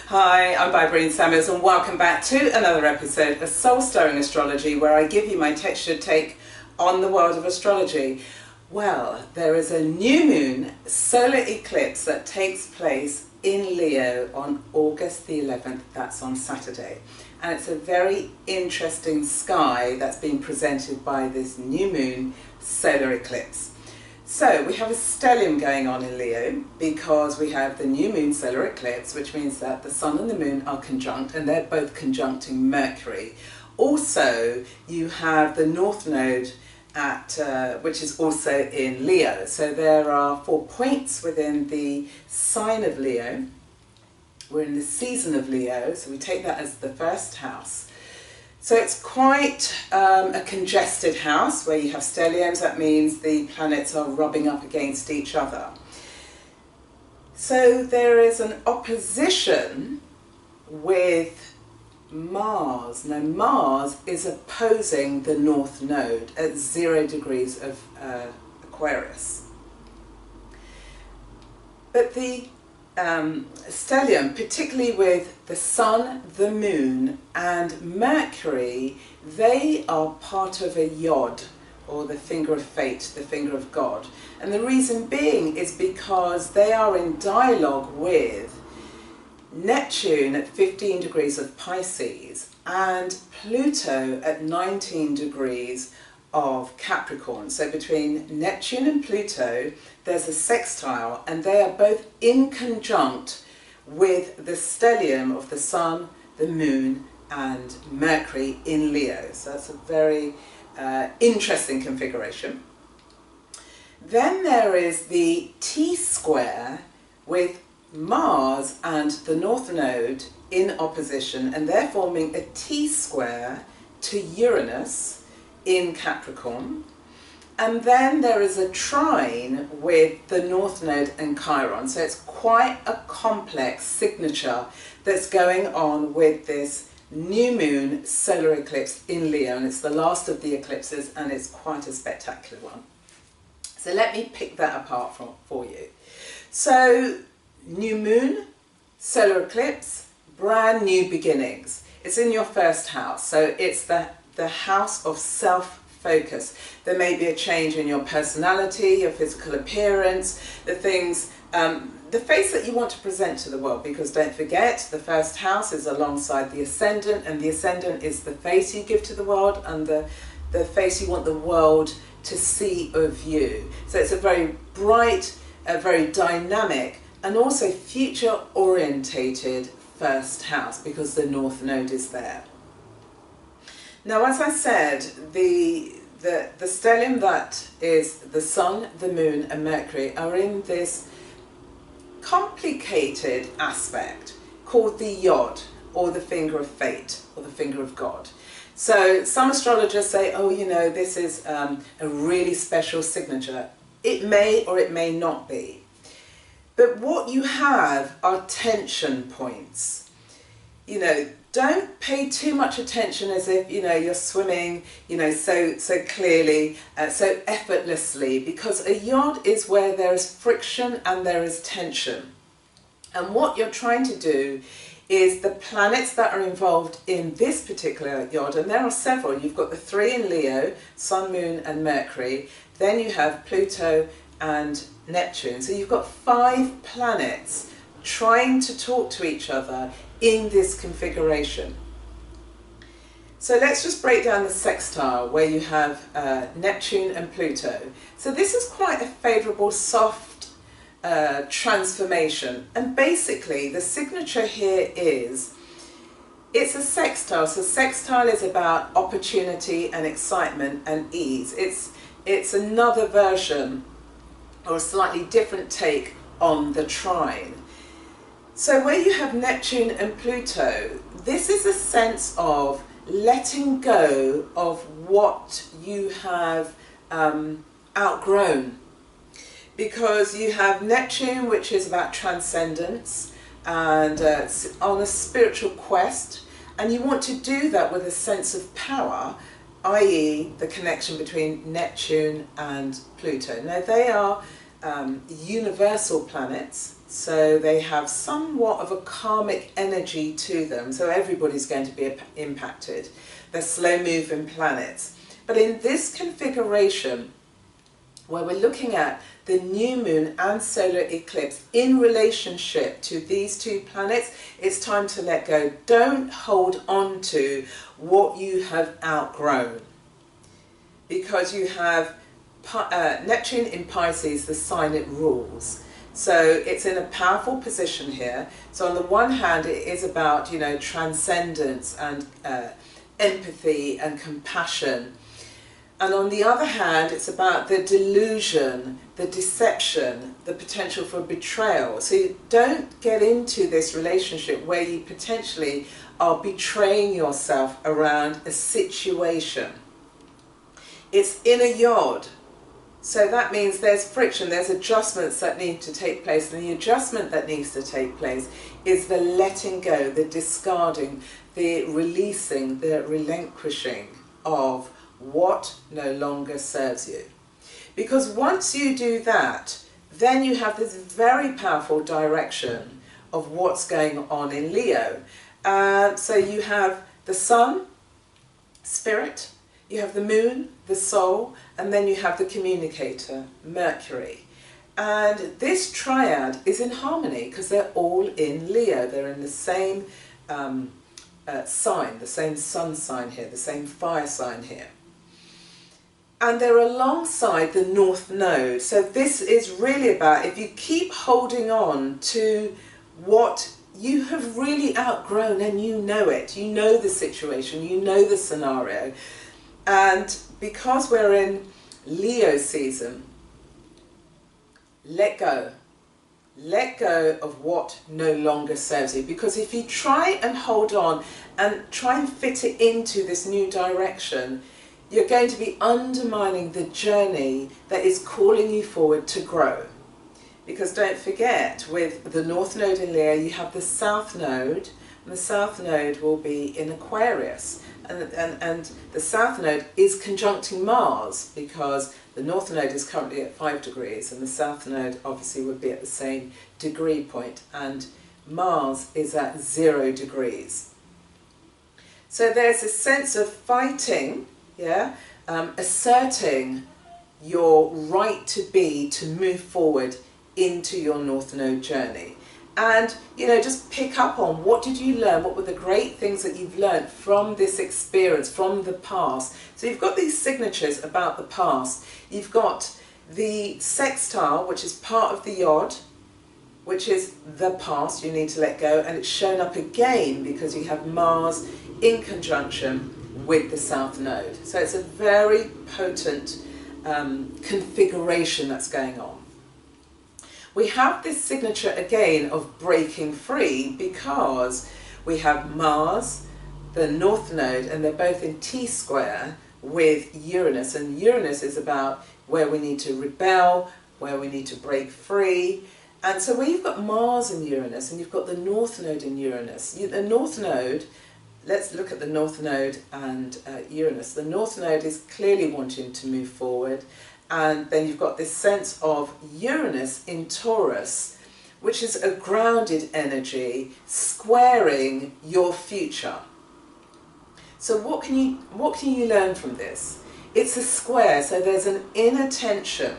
Hi, I'm Bybreen Samuels and welcome back to another episode of Soul Stirring Astrology, where I give you my textured take on the world of astrology. Well, there is a new moon solar eclipse that takes place in Leo on August the 11th, that's on Saturday. And it's a very interesting sky that's been presented by this new moon solar eclipse. So we have a stellium going on in Leo because we have the new moon solar eclipse, which means that the sun and the moon are conjunct, and they're both conjuncting Mercury. Also, you have the north node which is also in Leo. So there are 4 points within the sign of Leo. We're in the season of Leo, so we take that as the first house. So it's quite a congested house where you have stelliums. That means the planets are rubbing up against each other. So there is an opposition with Mars. Now Mars is opposing the north node at 0 degrees of Aquarius. But the stellium, particularly with the sun, the moon and Mercury, they are part of a yod, or the finger of fate, the finger of God. And the reason being is because they are in dialogue with Neptune at 15 degrees of Pisces and Pluto at 19 degrees of Capricorn. So between Neptune and Pluto there's a sextile, and they are both in conjunct with the stellium of the sun, the moon and Mercury in Leo. So that's a very interesting configuration. Then there is the T-square with Mars and the north node in opposition, and they're forming a T-square to Uranus in Capricorn. And then there is a trine with the north node and Chiron. So it's quite a complex signature that's going on with this new moon solar eclipse in Leo, and it's the last of the eclipses and it's quite a spectacular one. So let me pick that apart for you. So new moon, solar eclipse, brand new beginnings. It's in your first house, so it's the house of self-focus. There may be a change in your personality, your physical appearance, the things, the face that you want to present to the world, because don't forget, the first house is alongside the ascendant, and the ascendant is the face you give to the world and the face you want the world to see of you. So it's a very bright, a very dynamic and also future orientated first house because the north node is there. Now, as I said, the stellium that is the sun, the moon and Mercury are in this complicated aspect called the yod, or the finger of fate, or the finger of God. So some astrologers say, oh, you know, this is a really special signature. It may or it may not be. But what you have are tension points. You know, don't pay too much attention as if, you know, you're swimming, you know, so clearly, so effortlessly, because a yod is where there is friction and there is tension. And what you're trying to do is the planets that are involved in this particular yod, and there are several. You've got the 3 in Leo, Sun, Moon and Mercury. Then you have Pluto and Neptune. So you've got 5 planets trying to talk to each other in this configuration. So let's just break down the sextile where you have Neptune and Pluto. So this is quite a favourable soft transformation, and basically the signature here is it's a sextile. So sextile is about opportunity and excitement and ease. It's another version or a slightly different take on the trine. So where you have Neptune and Pluto, this is a sense of letting go of what you have outgrown. Because you have Neptune, which is about transcendence and on a spiritual quest, and you want to do that with a sense of power, i.e. the connection between Neptune and Pluto. Now they are universal planets, So they have somewhat of a karmic energy to them, so everybody's going to be impacted. They're slow moving planets. But in this configuration, where we're looking at the new moon and solar eclipse in relationship to these two planets, it's time to let go. Don't hold on to what you have outgrown, because you have Neptune in Pisces, the sign it rules. So it's in a powerful position here. So on the one hand, it is about, you know, transcendence and empathy and compassion. And on the other hand, it's about the delusion, the deception, the potential for betrayal. So you don't get into this relationship where you potentially are betraying yourself around a situation. It's in a yod. So that means there's friction, there's adjustments that need to take place. And the adjustment that needs to take place is the letting go, the discarding, the releasing, the relinquishing of what no longer serves you. Because once you do that, then you have this very powerful direction of what's going on in Leo. So you have the sun, spirit, you have the moon, the soul, and then you have the communicator, Mercury. And this triad is in harmony because they're all in Leo. They're in the same sign, the same sun sign here, the same fire sign here. And they're alongside the North Node. So this is really about, if you keep holding on to what you have really outgrown, and you know it, you know the situation, you know the scenario. And because we're in Leo season, let go. Let go of what no longer serves you. Because if you try and hold on and try and fit it into this new direction, you're going to be undermining the journey that is calling you forward to grow. Because don't forget, with the North Node in Leo, you have the South Node, and the South Node will be in Aquarius. And the South Node is conjuncting Mars, because the North Node is currently at 5 degrees, and the South Node obviously would be at the same degree point, and Mars is at 0 degrees. So there's a sense of fighting, yeah, asserting your right to be, to move forward into your North Node journey. And, you know, just pick up on what did you learn, what were the great things that you've learned from this experience, from the past. So you've got these signatures about the past. You've got the sextile, which is part of the yod, which is the past, you need to let go, and it's shown up again because you have Mars in conjunction with the South Node. So it's a very potent configuration that's going on. We have this signature again of breaking free because we have Mars, the North Node, and they're both in T-square with Uranus. And Uranus is about where we need to rebel, where we need to break free. And so where you've got Mars and Uranus, and you've got the North Node in Uranus, the North Node, let's look at the North Node and Uranus. The North Node is clearly wanting to move forward. And then you've got this sense of Uranus in Taurus, which is a grounded energy squaring your future. So what can you learn from this? It's a square, so there's an inner tension.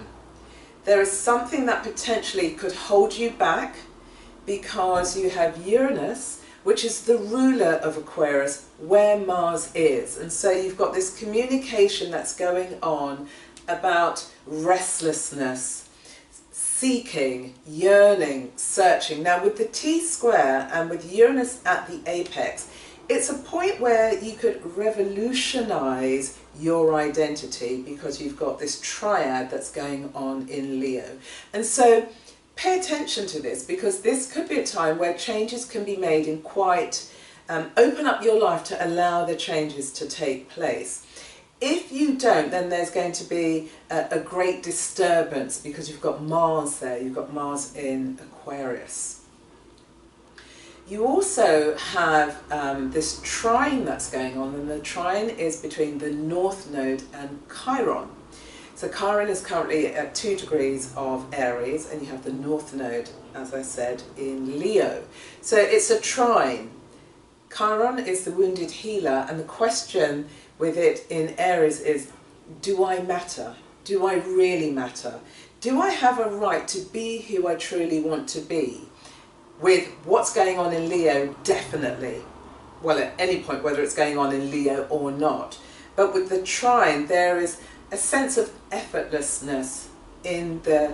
There is something that potentially could hold you back because you have Uranus, which is the ruler of Aquarius, where Mars is. And so you've got this communication that's going on about restlessness, seeking, yearning, searching. Now with the T-square and with Uranus at the apex, it's a point where you could revolutionize your identity because you've got this triad that's going on in Leo. And so pay attention to this, because this could be a time where changes can be made in quite, open up your life to allow the changes to take place. If you don't, then there's going to be a great disturbance because you've got Mars there, you've got Mars in Aquarius. You also have this trine that's going on, and the trine is between the North Node and Chiron. So Chiron is currently at 2 degrees of Aries, and you have the North Node, as I said, in Leo. So it's a trine. Chiron is the wounded healer, and the question with it in Aries is, do I matter? Do I really matter? Do I have a right to be who I truly want to be? With what's going on in Leo, definitely. Well, at any point, whether it's going on in Leo or not. But with the trine, there is a sense of effortlessness in the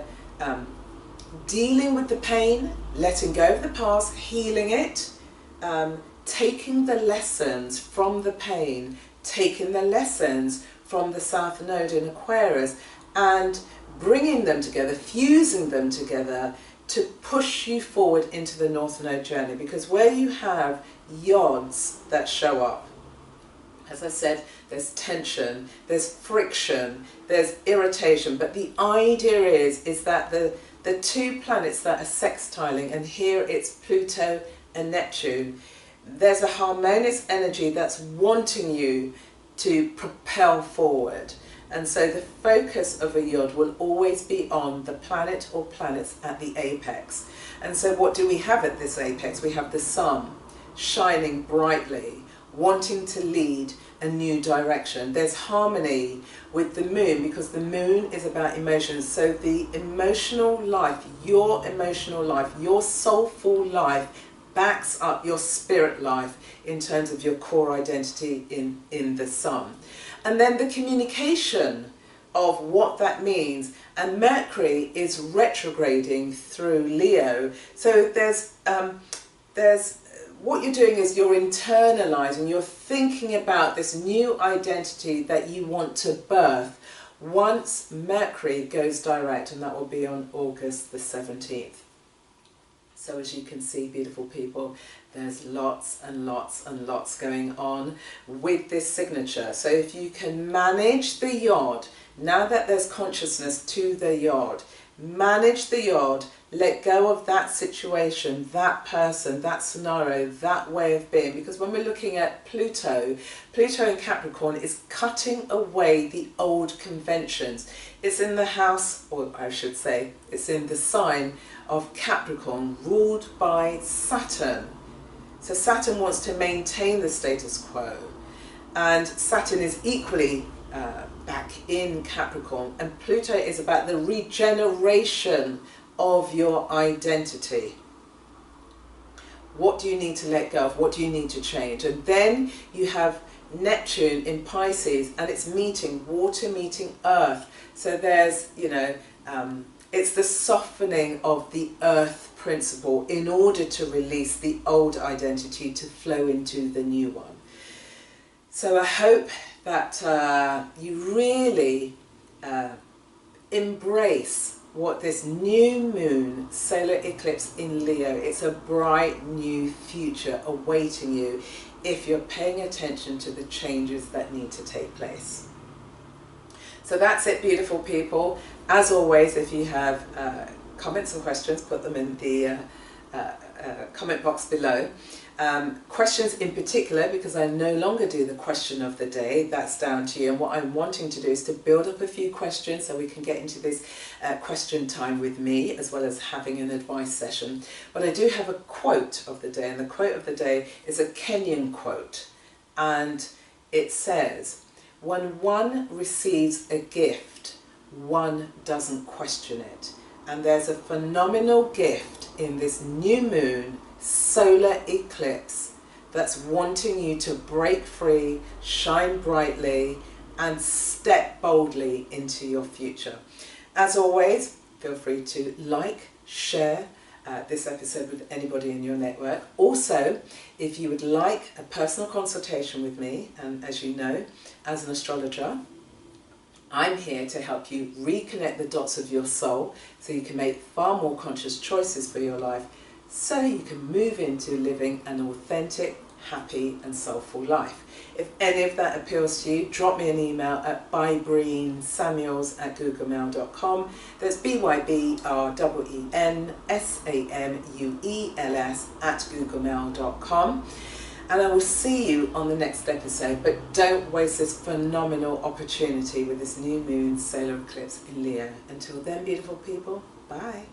dealing with the pain, letting go of the past, healing it, taking the lessons from the pain, taking the lessons from the South Node in Aquarius, and bringing them together, fusing them together to push you forward into the North Node journey. Because where you have yods that show up, as I said, there's tension, there's friction, there's irritation, but the idea is that the 2 planets that are sextiling, and here it's Pluto and Neptune, there's a harmonious energy that's wanting you to propel forward. And so the focus of a yod will always be on the planet or planets at the apex. And so what do we have at this apex? We have the sun shining brightly, wanting to lead a new direction. There's harmony with the moon, because the moon is about emotions. So the emotional life, your soulful life backs up your spirit life in terms of your core identity in the sun. And then the communication of what that means. And Mercury is retrograding through Leo. So there's what you're doing is you're internalizing, you're thinking about this new identity that you want to birth once Mercury goes direct, and that will be on August the 17th. So as you can see, beautiful people, there's lots and lots and lots going on with this signature. So if you can manage the yod, now that there's consciousness to the yod, manage the yod, let go of that situation, that person, that scenario, that way of being. Because when we're looking at Pluto in Capricorn is cutting away the old conventions. It's in the house, or I should say, it's in the sign of Capricorn, ruled by Saturn. So Saturn wants to maintain the status quo, and Saturn is equally back in Capricorn, and Pluto is about the regeneration of your identity. What do you need to let go of? What do you need to change? And then you have Neptune in Pisces, and it's meeting water meeting earth. So there's, it's the softening of the earth principle in order to release the old identity to flow into the new one. So I hope that you really embrace what this new moon solar eclipse in Leo. It's a bright new future awaiting you if you're paying attention to the changes that need to take place. So that's it, beautiful people. As always, if you have comments and questions, put them in the comment box below. Questions in particular, because I no longer do the question of the day, that's down to you. And what I'm wanting to do is to build up a few questions so we can get into this question time with me, as well as having an advice session. But I do have a quote of the day, and the quote of the day is a Kenyan quote. And it says, "When one receives a gift, one doesn't question it." And there's a phenomenal gift in this new moon solar eclipse that's wanting you to break free, shine brightly, and step boldly into your future. As always, feel free to like, share this episode with anybody in your network. Also, if you would like a personal consultation with me, and as you know, as an astrologer, I'm here to help you reconnect the dots of your soul so you can make far more conscious choices for your life, so you can move into living an authentic, happy and soulful life. If any of that appeals to you, drop me an email at bybreensamuels@googlemail.com. That's BYBREENSAMUELS @googlemail.com. And I will see you on the next episode, but don't waste this phenomenal opportunity with this new moon solar eclipse in Leo. Until then, beautiful people, bye.